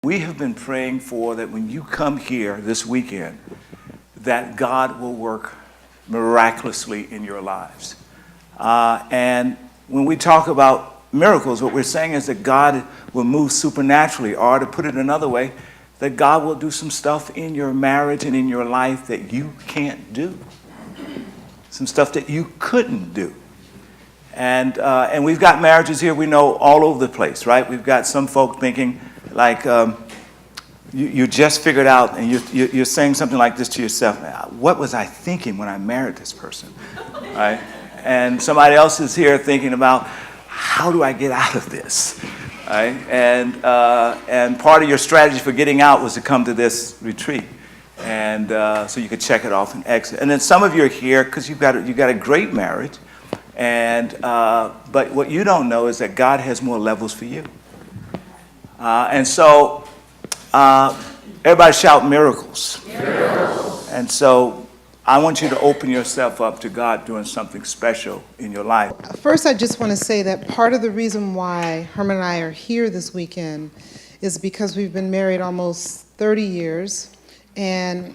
We have been praying for that when you come here this weekend, that God will work miraculously in your lives. And when we talk about miracles, what we're saying is that God will move supernaturally, or to put it another way, that God will do some stuff in your marriage and in your life that you can't do. Some stuff that you couldn't do. And we've got marriages here we know all over the place, right? We've got some folk thinking like you just figured out, and you're saying something like this to yourself: what was I thinking when I married this person, right? And somebody else is here thinking about, how do I get out of this, right? And part of your strategy for getting out was to come to this retreat, and so you could check it off and exit. And then some of you are here because you've got a great marriage, and but what you don't know is that God has more levels for you. And so everybody shout miracles. Miracles. And so I want you to open yourself up to God doing something special in your life. First, I just want to say that part of the reason why Herman and I are here this weekend is because we've been married almost 30 years, and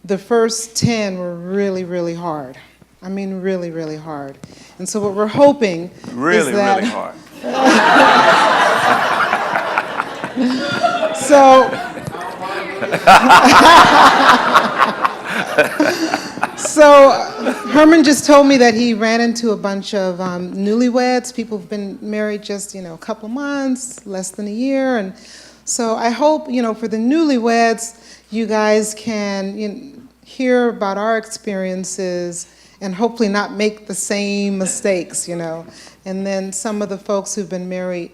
the first 10 were really, really hard. I mean, really, really hard. And so what we're hoping is that... Really hard. So Herman just told me that he ran into a bunch of newlyweds, people who've been married just, a couple months, less than a year. And so I hope, for the newlyweds, you guys can hear about our experiences and hopefully not make the same mistakes, And then some of the folks who've been married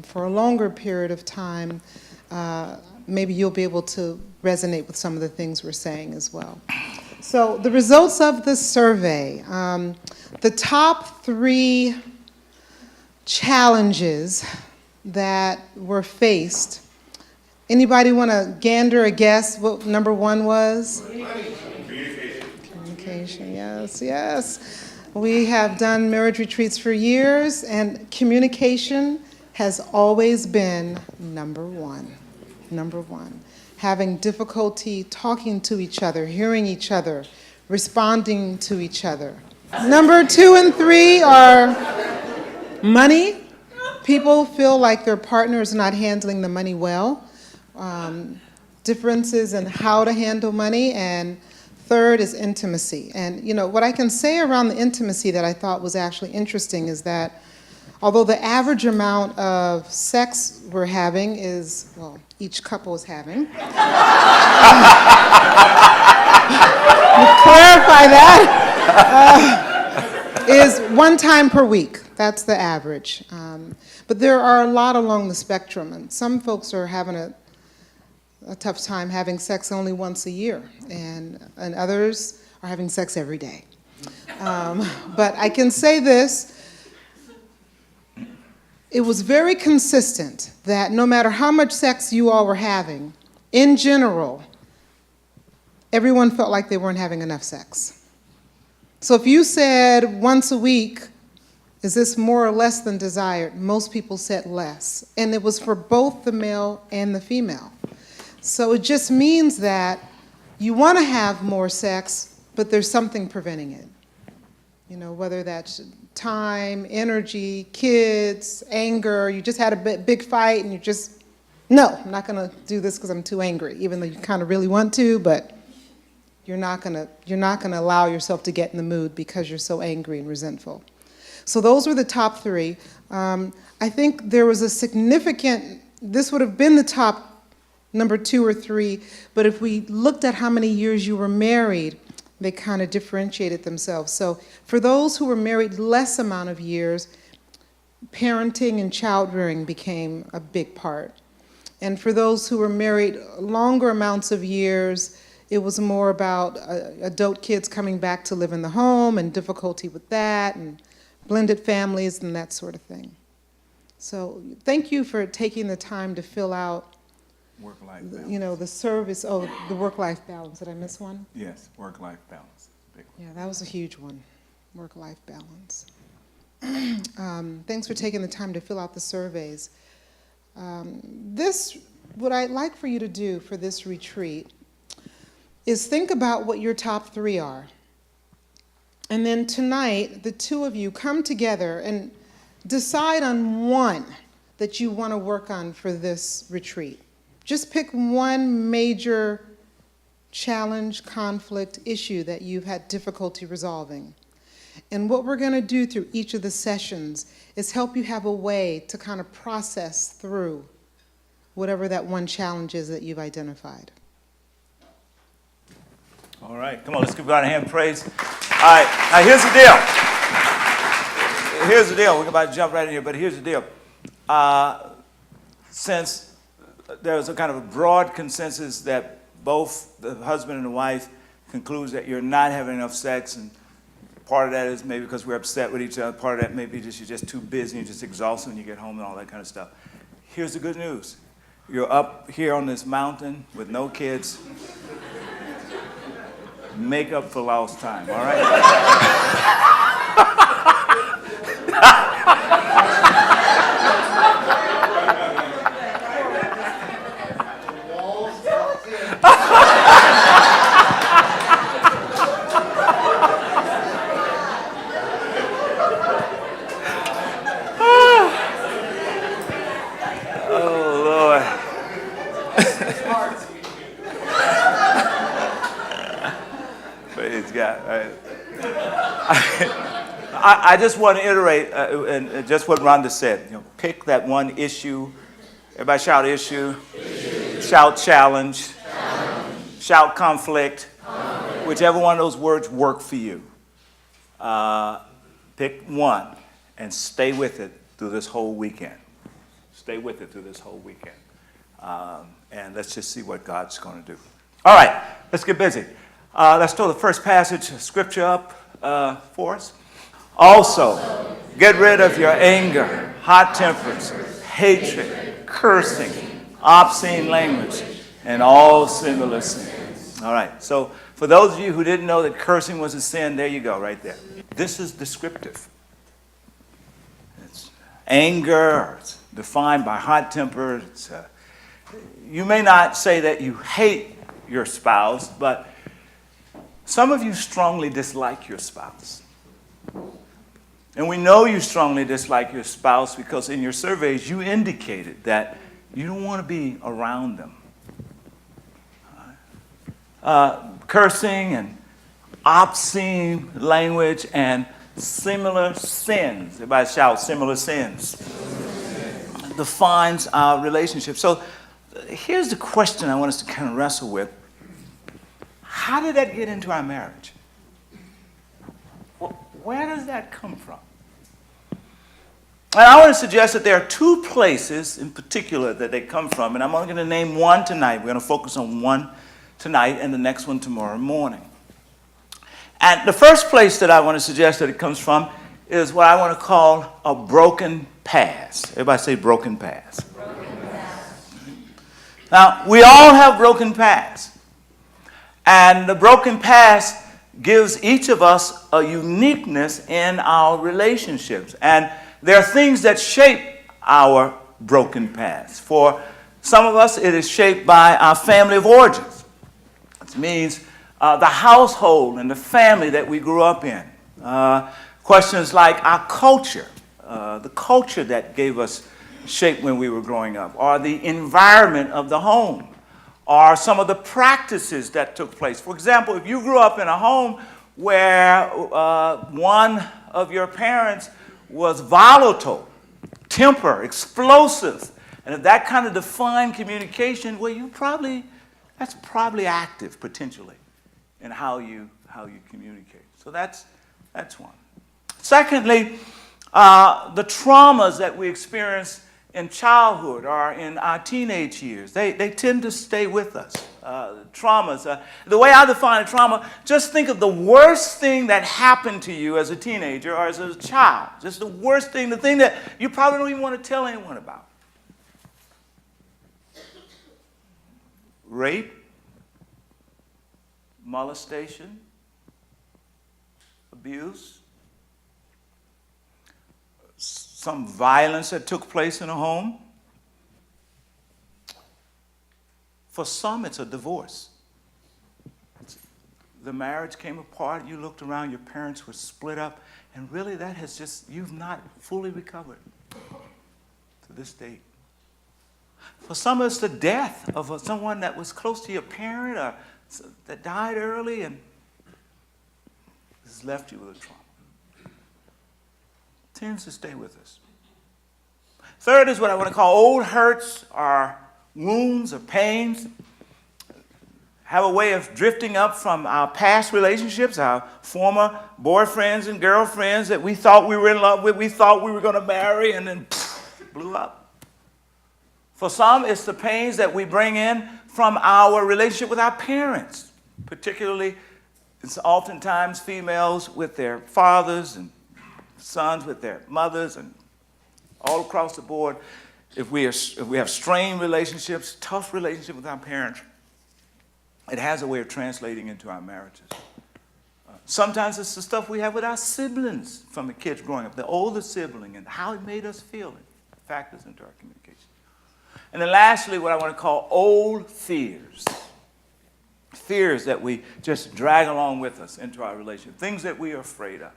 for a longer period of time, maybe you'll be able to resonate with some of the things we're saying as well. So the results of the survey, the top 3 challenges that were faced. Anybody want to gander a guess what number 1 was? Communication, yes. We have done marriage retreats for years, and communication has always been number 1. Number 1. Having difficulty talking to each other, hearing each other, responding to each other. Number 2 and 3 are money. People feel like their partner is not handling the money well. Differences in how to handle money. And 3rd is intimacy. And what I can say around the intimacy that I thought was actually interesting is that although the average amount of sex we're having is, each couple is having. Clarify that. Is 1 time per week. That's the average. But there are a lot along the spectrum, and some folks are having a tough time having sex only once a year, and others are having sex every day. But I can say this. It was very consistent that no matter how much sex you all were having, in general, everyone felt like they weren't having enough sex. So if you said once a week, is this more or less than desired? Most people said less. And it was for both the male and the female. So it just means that you want to have more sex, but there's something preventing it. Whether that's time, energy, kids, anger, you just had a big fight and you just, no, I'm not going to do this because I'm too angry, even though you kind of really want to, but you're not going to allow yourself to get in the mood because you're so angry and resentful. So those were the top 3. I think there was a significant, this would have been the top number 2 or 3, but if we looked at how many years you were married, they kind of differentiated themselves. So for those who were married less amount of years, parenting and child rearing became a big part. And for those who were married longer amounts of years, it was more about adult kids coming back to live in the home and difficulty with that, and blended families and that sort of thing. So thank you for taking the time to fill out work-life balance. The service, the work-life balance. Did I miss one? Yes, work-life balance. Big one. Yeah, that was a huge one, work-life balance. Thanks for taking the time to fill out the surveys. This what I'd like for you to do for this retreat is think about what your top 3 are. And then tonight, the 2 of you come together and decide on one that you want to work on for this retreat. Just pick one major challenge, conflict, issue that you've had difficulty resolving. And what we're going to do through each of the sessions is help you have a way to kind of process through whatever that one challenge is that you've identified. All right, come on, let's give God a hand of praise. All right, now here's the deal. Here's the deal. We're about to jump right in here, but here's the deal. Since there's a kind of a broad consensus that both the husband and the wife concludes that you're not having enough sex, and part of that is maybe because we're upset with each other, part of that may be just you're just too busy, you're just exhausted when you get home and all that kind of stuff. Here's the good news. You're up here on this mountain with no kids. Make up for lost time, all right? I just want to iterate and just what Rhonda said. You know, pick that one issue. Everybody shout issue. Shout challenge. Shout conflict. Whichever one of those words work for you. Pick one and stay with it through this whole weekend. Stay with it through this whole weekend. And let's just see what God's going to do. All right, let's get busy. Let's throw the first passage of Scripture up for us. Also, get rid of your anger, hot tempers, hatred, cursing, obscene language, and all similar sins. All right, so for those of you who didn't know that cursing was a sin, there you go, right there. This is descriptive. It's anger, it's defined by hot temper. You may not say that you hate your spouse, but some of you strongly dislike your spouse. And we know you strongly dislike your spouse because in your surveys you indicated that you don't want to be around them. Cursing and obscene language and similar sins. Everybody shout similar sins. Defines our relationship. So here's the question I want us to kind of wrestle with. How did that get into our marriage? Where does that come from? And I want to suggest that there are 2 places in particular that they come from, and I'm only going to name one tonight. We're going to focus on one tonight and the next one tomorrow morning. And the first place that I want to suggest that it comes from is what I want to call a broken past. Everybody say broken past. Broken past. Now, we all have broken pasts. And the broken past gives each of us a uniqueness in our relationships. And there are things that shape our broken past. For some of us, it is shaped by our family of origins. It means the household and the family that we grew up in. Questions like our culture, the culture that gave us shape when we were growing up, or the environment of the home, or some of the practices that took place. For example, if you grew up in a home where one of your parents was volatile, temper, explosive, and if that kind of defined communication, well, that's probably active potentially in how you communicate. So that's one. Secondly, the traumas that we experience in childhood or in our teenage years, they tend to stay with us. Traumas. The way I define a trauma, just think of the worst thing that happened to you as a teenager or as a child. Just the worst thing, the thing that you probably don't even want to tell anyone about. Rape, molestation, abuse, some violence that took place in a home, For some, it's a divorce. The marriage came apart, you looked around, your parents were split up, and really that has just, you've not fully recovered to this date. For some, it's the death of someone that was close to your parent or that died early and has left you with a trauma. Tends to stay with us. Third is what I want to call old hurts or wounds or pains. Have a way of drifting up from our past relationships, our former boyfriends and girlfriends that we thought we were in love with, we thought we were going to marry, and then blew up. For some, it's the pains that we bring in from our relationship with our parents. Particularly, it's oftentimes females with their fathers and sons with their mothers, and all across the board. If we have strained relationships, tough relationships with our parents, it has a way of translating into our marriages. Sometimes it's the stuff we have with our siblings from the kids growing up, the older sibling, and how it made us feel. It factors into our communication. And then lastly, what I want to call old fears. Fears that we just drag along with us into our relationship. Things that we are afraid of.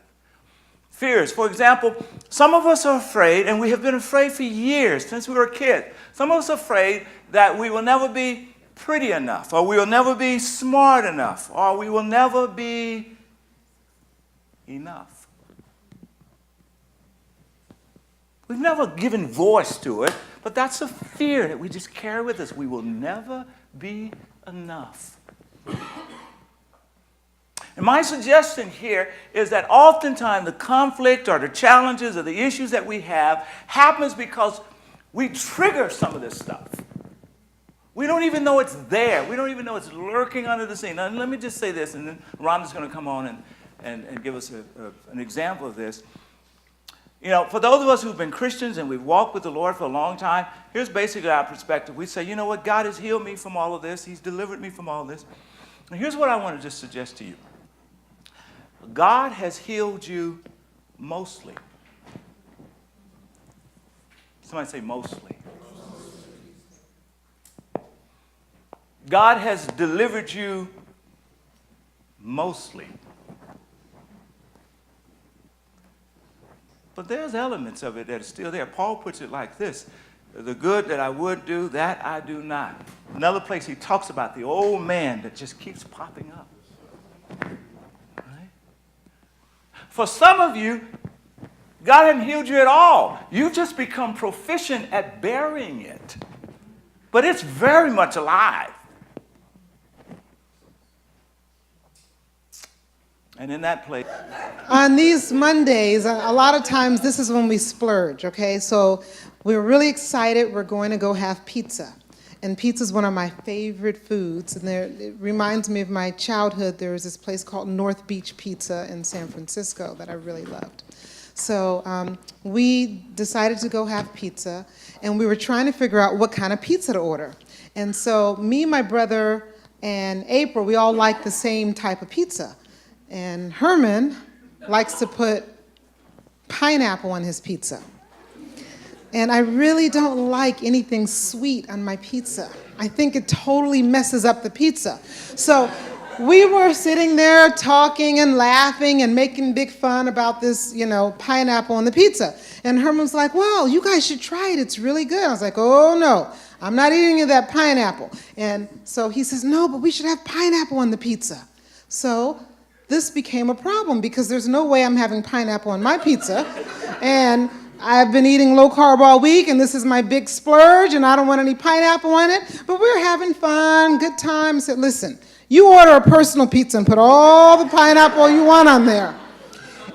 Fears. For example, some of us are afraid, and we have been afraid for years, since we were kids. Some of us are afraid that we will never be pretty enough, or we will never be smart enough, or we will never be enough. We've never given voice to it, but that's a fear that we just carry with us. We will never be enough. And my suggestion here is that oftentimes the conflict or the challenges or the issues that we have happens because we trigger some of this stuff. We don't even know it's there. We don't even know it's lurking under the scene. Now, let me just say this, and then Rhonda's going to come on and give us an example of this. You know, for those of us who've been Christians and we've walked with the Lord for a long time, here's basically our perspective. We say, you know what, God has healed me from all of this. He's delivered me from all of this. And here's what I want to just suggest to you. God has healed you mostly. Somebody say mostly. God has delivered you mostly. But there's elements of it that are still there. Paul puts it like this: the good that I would do, that I do not. Another place he talks about the old man that just keeps popping up. Right? For some of you, God hasn't healed you at all. You've just become proficient at burying it. But it's very much alive. And in that place, On these Mondays, a lot of times this is when we splurge, okay? So we're really excited. We're going to go have pizza. And pizza is one of my favorite foods. And it reminds me of my childhood. There was this place called North Beach Pizza in San Francisco that I really loved. So we decided to go have pizza. And we were trying to figure out what kind of pizza to order. And so me, my brother, and April, we all like the same type of pizza. And Herman likes to put pineapple on his pizza. And I really don't like anything sweet on my pizza. I think it totally messes up the pizza. So we were sitting there talking and laughing and making big fun about this, pineapple on the pizza. And Herman's like, well, you guys should try it. It's really good. I was like, oh, no, I'm not eating any of that pineapple. And so he says, no, but we should have pineapple on the pizza. So this became a problem because there's no way I'm having pineapple on my pizza. And I've been eating low carb all week, and this is my big splurge, and I don't want any pineapple on it. But we were having fun, good time. I said, listen, you order a personal pizza and put all the pineapple you want on there.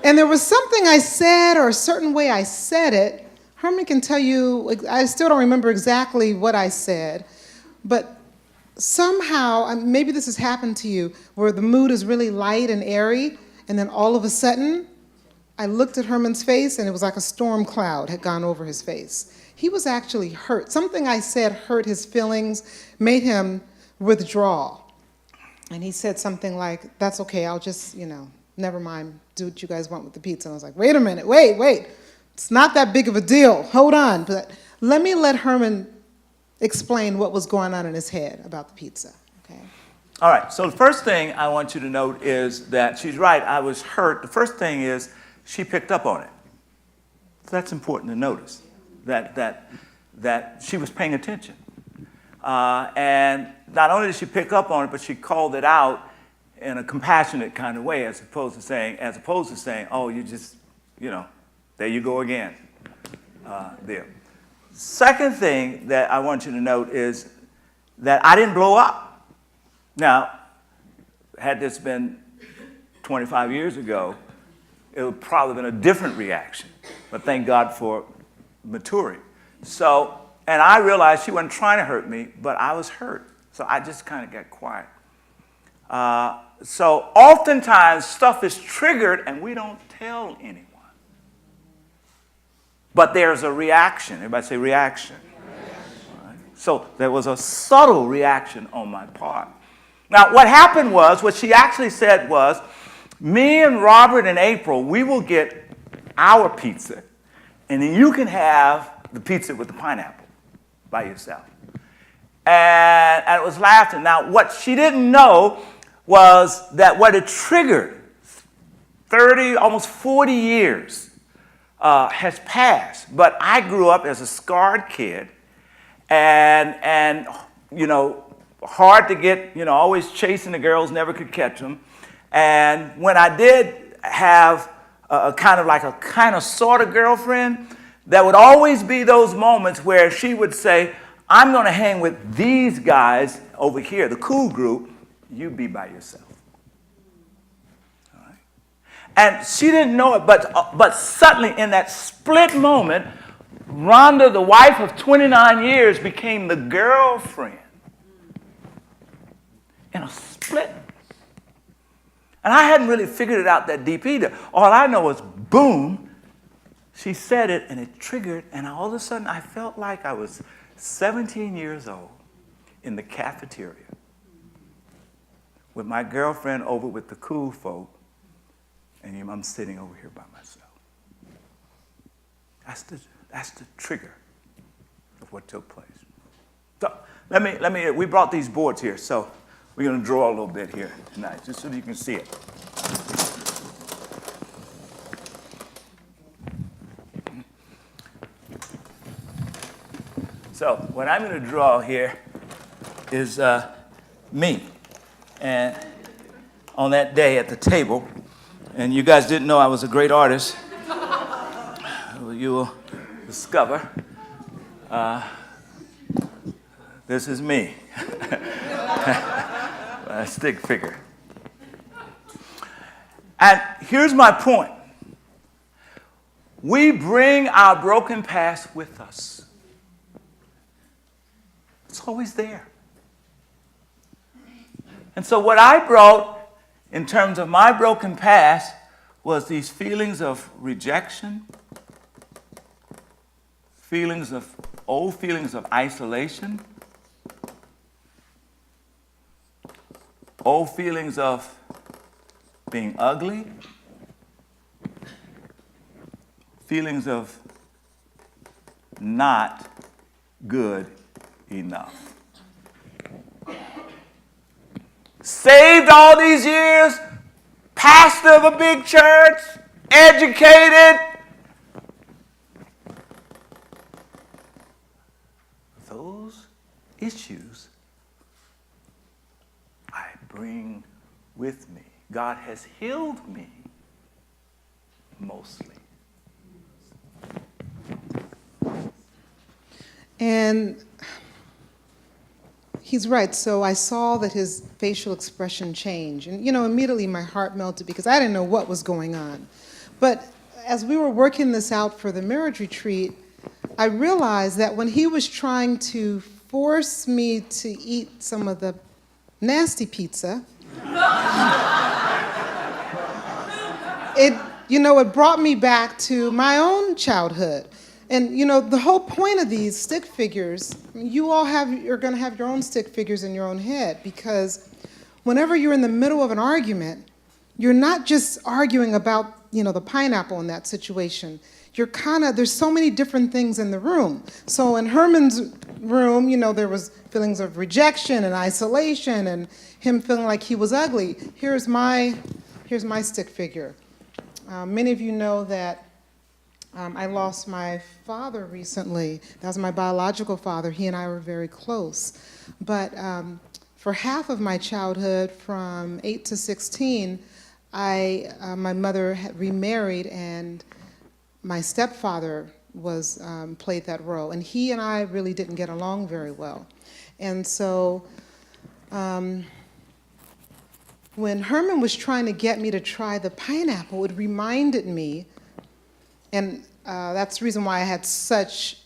And there was something I said or a certain way I said it. Herman can tell you, I still don't remember exactly what I said, but somehow, maybe this has happened to you, where the mood is really light and airy, and then all of a sudden, I looked at Herman's face, and it was like a storm cloud had gone over his face. He was actually hurt. Something I said hurt his feelings, made him withdraw. And he said something like, that's okay, I'll just, never mind, do what you guys want with the pizza. And I was like, wait a minute, wait. It's not that big of a deal. Hold on. But let Herman explain what was going on in his head about the pizza. Okay. All right, so the first thing I want you to note is that she's right, I was hurt. The first thing is she picked up on it. So that's important to notice, that she was paying attention. And not only did she pick up on it, but she called it out in a compassionate kind of way, as opposed to saying, oh, you just, there you go again, there. Second thing that I want you to note is that I didn't blow up. Now, had this been 25 years ago, it would probably have been a different reaction. But thank God for maturing. So, and I realized she wasn't trying to hurt me, but I was hurt. So I just kind of got quiet. So oftentimes stuff is triggered and we don't tell anyone. But there's a reaction. Everybody say reaction. All right. So there was a subtle reaction on my part. Now, what happened was, what she actually said was, me and Robert and April, we will get our pizza, and then you can have the pizza with the pineapple by yourself. And it was laughing. Now, what she didn't know was that what it triggered, 30, almost 40 years has passed. But I grew up as a scarred kid, and hard to get, always chasing the girls, never could catch them. And when I did have a kind of sort of girlfriend, there would always be those moments where she would say, I'm going to hang with these guys over here, the cool group, you be by yourself. All right? And she didn't know it, but suddenly in that split moment, Rhonda, the wife of 29 years, became the girlfriend. In a split. And I hadn't really figured it out that deep either. All I know is, boom, she said it and it triggered, and all of a sudden I felt like I was 17 years old in the cafeteria with my girlfriend over with the cool folk, and I'm sitting over here by myself. That's the trigger of what took place. So we brought these boards here, so we're going to draw a little bit here tonight, just so you can see it. So what I'm going to draw here is me, and on that day at the table, and you guys didn't know I was a great artist. You will discover this is me. A stick figure. And here's my point. We bring our broken past with us. It's always there. And so what I brought in terms of my broken past was these feelings of rejection, old feelings of isolation, old feelings of being ugly, feelings of not good enough. Saved all these years, pastor of a big church, educated. Those issues I bring with me. God has healed me mostly. And he's right. So I saw that his facial expression changed. And, immediately my heart melted because I didn't know what was going on. But as we were working this out for the marriage retreat, I realized that when he was trying to force me to eat some of the nasty pizza, it brought me back to my own childhood. And, the whole point of these stick figures, you're going to have your own stick figures in your own head, because whenever you're in the middle of an argument, you're not just arguing about, the pineapple in that situation. there's so many different things in the room. So in Herman's room, there was feelings of rejection and isolation and him feeling like he was ugly. Here's my stick figure. Many of you know that I lost my father recently. That was my biological father. He and I were very close. But for half of my childhood, from 8 to 16, my mother had remarried, and my stepfather played that role. And he and I really didn't get along very well. And so when Herman was trying to get me to try the pineapple, it reminded me, and that's the reason why I had such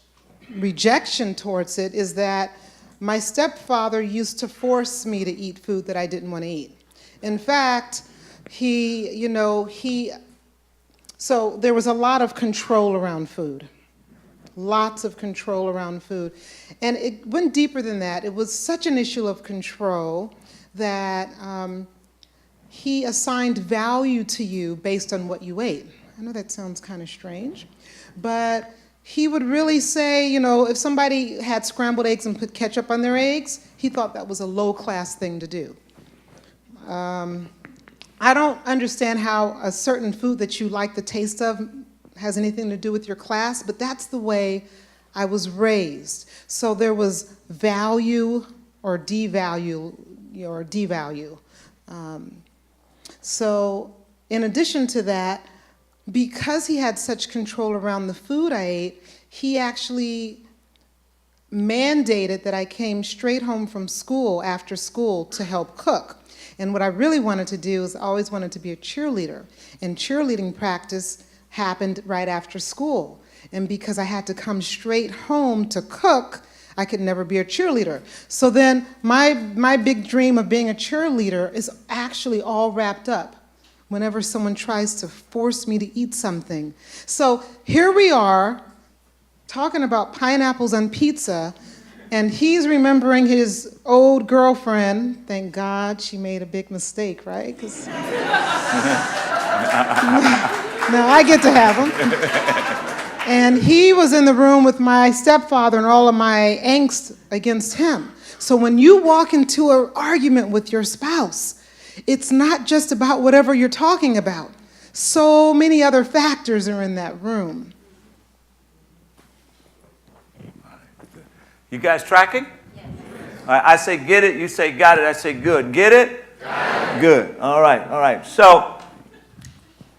rejection towards it, is that my stepfather used to force me to eat food that I didn't want to eat. In fact, so there was a lot of control around food. Lots of control around food. And it went deeper than that. It was such an issue of control that he assigned value to you based on what you ate. I know that sounds kind of strange, but he would really say, if somebody had scrambled eggs and put ketchup on their eggs, he thought that was a low-class thing to do. I don't understand how a certain food that you like the taste of has anything to do with your class, but that's the way I was raised. So there was value or devalue, So in addition to that, because he had such control around the food I ate, he actually mandated that I came straight home from school after school to help cook. And what I really wanted to do is I always wanted to be a cheerleader. And cheerleading practice happened right after school. And because I had to come straight home to cook, I could never be a cheerleader. So then my big dream of being a cheerleader is actually all wrapped up whenever someone tries to force me to eat something. So here we are talking about pineapples on pizza, and he's remembering his old girlfriend. Thank God she made a big mistake, right? 'Cause now I get to have him. And he was in the room with my stepfather and all of my angst against him. So when you walk into an argument with your spouse, it's not just about whatever you're talking about. So many other factors are in that room. You guys tracking? Yes. All right, I say get it, you say got it, I say good. Get it? Got it. Good. All right. So,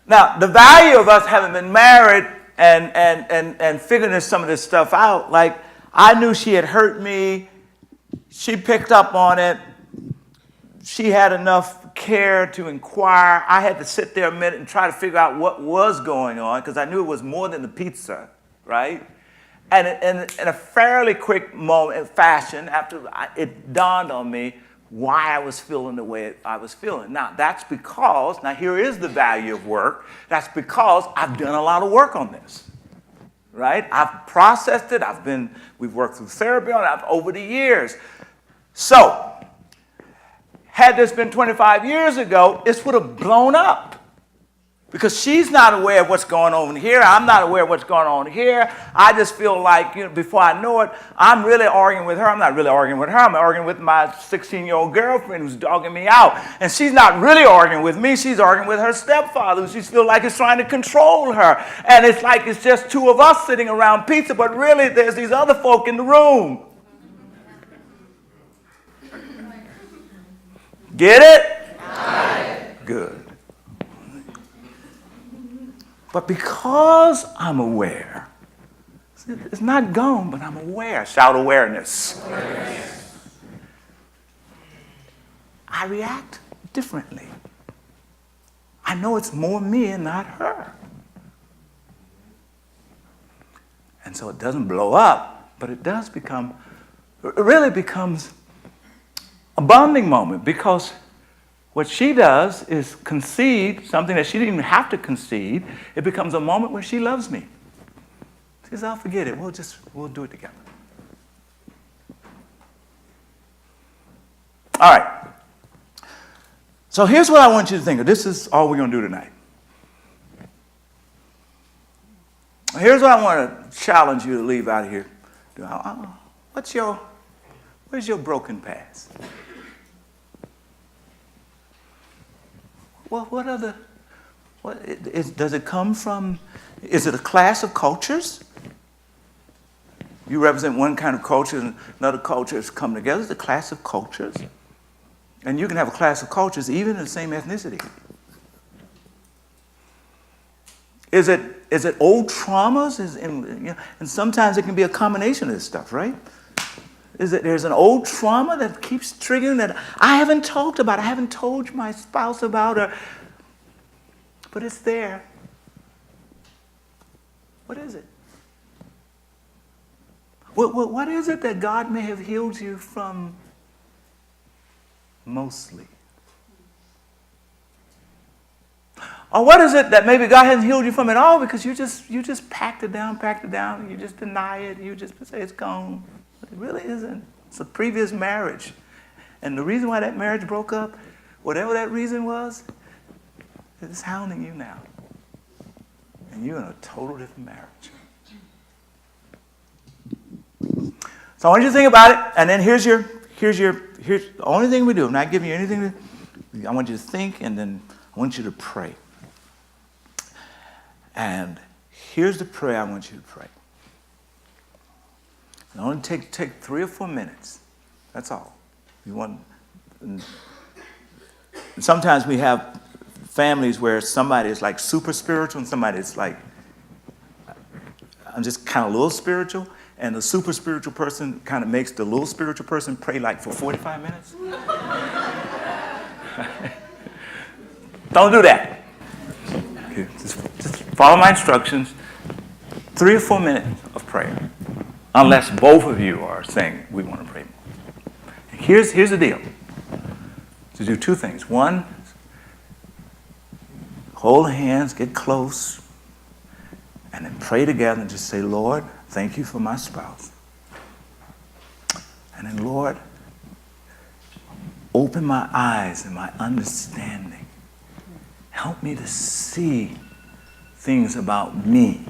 now, the value of us having been married and figuring some of this stuff out, like, I knew she had hurt me. She picked up on it. She had enough care to inquire. I had to sit there a minute and try to figure out what was going on, because I knew it was more than the pizza, right? And in a fairly quick fashion, after it dawned on me why I was feeling the way I was feeling. Now, here is the value of work. That's because I've done a lot of work on this, right? I've processed it. We've worked through therapy on it over the years. So, had this been 25 years ago, this would have blown up. Because she's not aware of what's going on here. I'm not aware of what's going on here. I just feel like, before I know it, I'm really arguing with her. I'm not really arguing with her. I'm arguing with my 16-year-old girlfriend who's dogging me out. And she's not really arguing with me. She's arguing with her stepfather, who she feels like is trying to control her. And it's like it's just two of us sitting around pizza, but really there's these other folk in the room. Get it? Got it. Good. But because I'm aware, it's not gone, but I'm aware. Shout awareness. Awareness. I react differently. I know it's more me and not her. And so it doesn't blow up, but it really becomes a bonding moment, because what she does is concede something that she didn't even have to concede. It becomes a moment where she loves me. She says, I'll forget it. We'll do it together. All right. So here's what I want you to think of. This is all we're going to do tonight. Here's what I want to challenge you to leave out of here. Where's your broken past? Well, does it come from, is it a clash of cultures? You represent one kind of culture and another culture has come together. It's a clash of cultures. And you can have a clash of cultures even in the same ethnicity. Is it old traumas? And sometimes it can be a combination of this stuff, right? There's an old trauma that keeps triggering that I haven't talked about, I haven't told my spouse about, but it's there. What is it? What is it that God may have healed you from mostly? Or what is it that maybe God hasn't healed you from at all because you just packed it down, you just deny it, you just say it's gone. But it really isn't. It's a previous marriage. And the reason why that marriage broke up, whatever that reason was, it's hounding you now. And you're in a total different marriage. So I want you to think about it, and then here's the only thing we do. I'm not giving you anything. I want you to think, and then I want you to pray. And here's the prayer I want you to pray. It only take 3 or 4 minutes. That's all. You want. Sometimes we have families where somebody is like super spiritual and somebody is like, I'm just kind of a little spiritual. And the super spiritual person kind of makes the little spiritual person pray like for 45 minutes. Don't do that. Okay, just follow my instructions. 3 or 4 minutes of prayer. Unless both of you are saying, we want to pray more. And here's the deal. To do 2 things. One, hold hands, get close, and then pray together and just say, Lord, thank you for my spouse. And then, Lord, open my eyes and my understanding. Help me to see things about me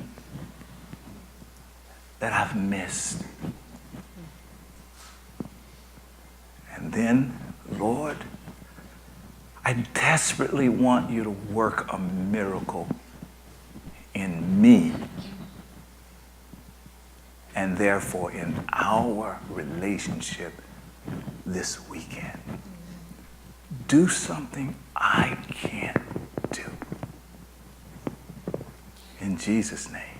that I've missed. And then, Lord, I desperately want you to work a miracle in me and therefore in our relationship this weekend. Do something I can't do. In Jesus' name.